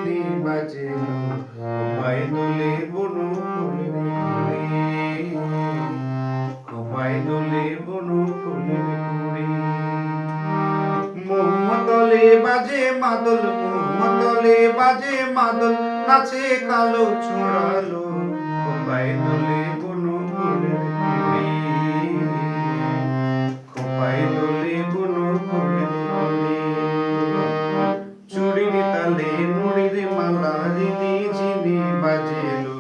ঝিনি বাজেলো খোপায় দোলে বনু ফুলের কুড়ি, খোপায় দোলে বনু ফুলের কুড়ি। মহুয়াতলে বাজে মাদল, মহুয়াতলে বাজে মাদল, নাচে কালো ছড়ালো খোপায় দোলে বনু ফুলের কুড়ি, খোপায় দোলে বনু ফুলের কুড়ি। চুড়ির তালে নুড়ির মালা রিনি ঝিনি বাজেলো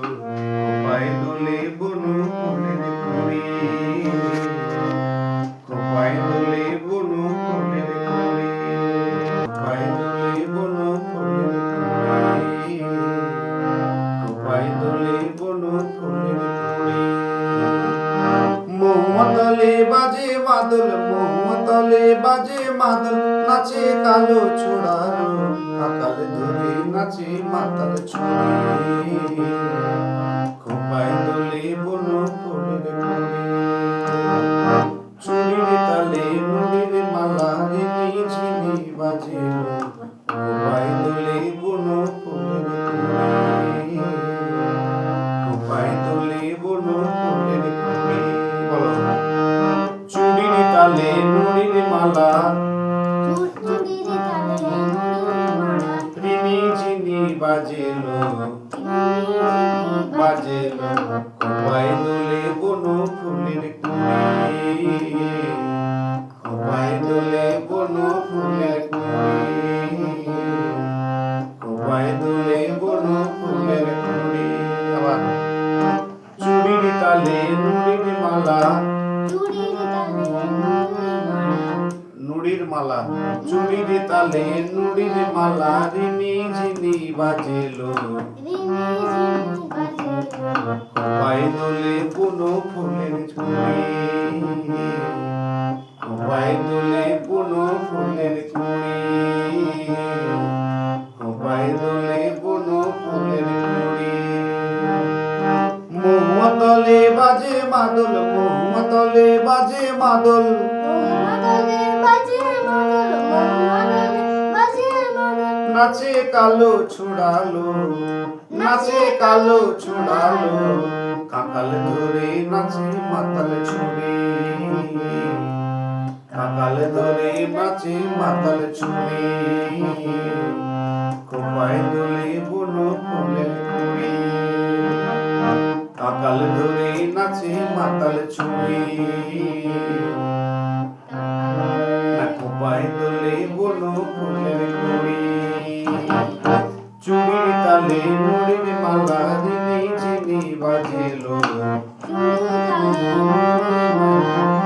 খোপায় দোলে বনু ফুলের কুড়ি, খোপায় দোলে বনু ফুলের কুড়ি, খোপায় দোলে বনু ফুলের কুড়ি, খোপায় দোলে বনু ফুলের কুড়ি। মহুয়াতলে বাজে মাদল, মহুয়াতলে বাজে মাদল, নাচে কালো ছড়ালো কাকাল ধরে নাচে মাতাল ছড়ি, খোপায় দোলে বনু ফুলের কুড়ি। চুড়ির তালে নুড়ির মালা রিনি ঝিনি বাজেলো খোপায় দোলে বনু ফুলের কুড়ি, খোপায় দোলে বনু ফুলের কুড়ি। চুড়ির তালে নুড়ির মালা রিনি ঝিনি বাজেলো বাজেলো খোপায় দোলে বনু ফুলের কুড়ি, খোপায় দোলে বনু ফুলের কুড়ি, খোপায় দোলে বনু ফুলের কুড়ি। আবার চুড়ির তালে নুড়ির মালা, নুড়ির মালা, চুড়ির তালে নুড়ির মালা রিনি ঝিনি বাজেলো খোপায় দোলে বনু ফুলের কুড়ি, খোপায় দোলে বনু ফুলের কুড়ি, খোপায় দোলে বনু ফুলের কুড়ি। মহুয়াতলে বাজে মাদল, মহুয়াতলে বাজে মাদল, নাচে কালো ছড়ালো, নাচে কালো ছড়ালো কাকাল ধরে নাচে মাতাল ছড়ি, কাকাল ধরে নাচে মাতাল ছড়ি, খোপায় দোলে বনু ফুলের কুড়ি, কাকাল ধরে নাচে মাতাল ছড়ি, খোপায় দোলে বনু ফুলের কুড়ি। চুড়ির তালে নুড়ির মালা রিনি ঝিনি বাজেলো,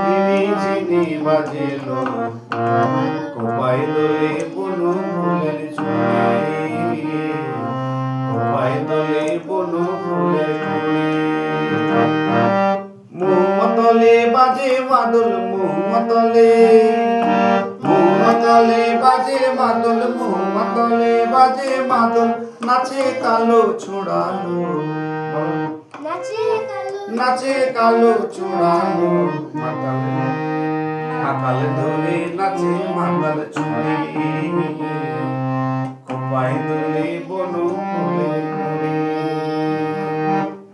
রিনি ঝিনি বাজেলো খোপায় দোলে বনু ফুলের কুড়ি, খোপায় দোলে বনু ফুলের কুড়ি। মহুয়াতলে বাজে মাদল, মহুয়াতলে, মহুয়াতলে বাজে মাদল, মহুয়াতলে বাজে মাদল, নাচে কালো ছড়ালো, নাচে কালো ছড়ালো মাতালে, কাকাল ধরে নাচে মাতাল ছড়ি, খোপায় দোলে বনু ফুলের কুড়ি।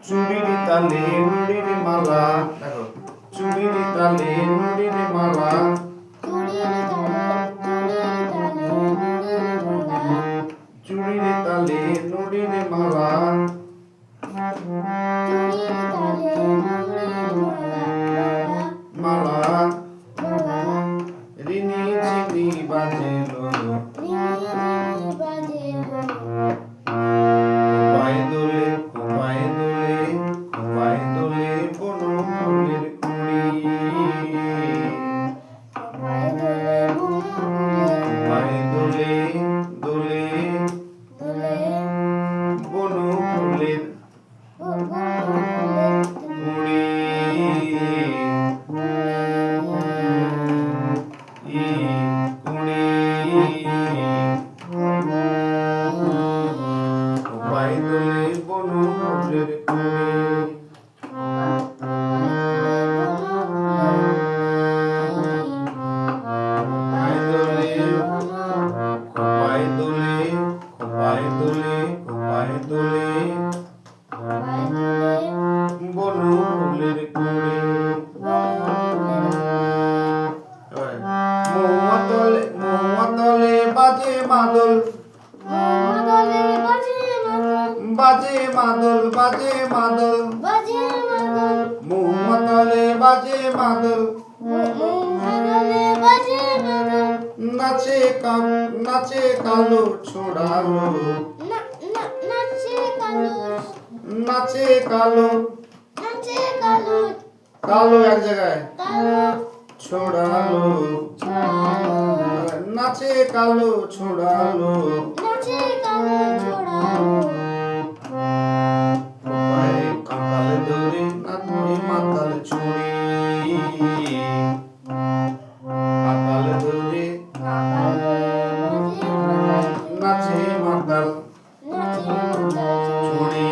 চুড়ির তালে নুড়ির মালা, দেখো চুড়ির তালে নুড়ির মালা, চুড়ির তালে নুড়ির মালা, মালা রিনি ঝিনি বাজেলো খোপায় দোলে, খোপায় দোলে, খোপায় দোলে বনু ফুলের কুড়ি, খোপায় দোলে দোলে বনু ফুলের কুড়ি, কুড়ি, খোপায় দোলে বনু ফুলের কুড়ি। খোপায় দোলে, খোপায় দোলে, খোপায় দোলে খোপায় দোলে বনু ফুলের কুড়ি। মহুয়া তলে বাজে মাদল, বাজে মাদল, বাজে মাদল, মহুয়া তলে বাজে মাদল। নাচে কালো ছোড়ালো, নাচে কালো, কালো এক জায়গায় ছোড়ালো, নাচে কালো ছোড়ালো। খোপায় কাঁকাল ধরে নাচে মাতাল ছুঁড়ি, কাঁকাল ধরে নাচে মাতাল ছুঁড়ি।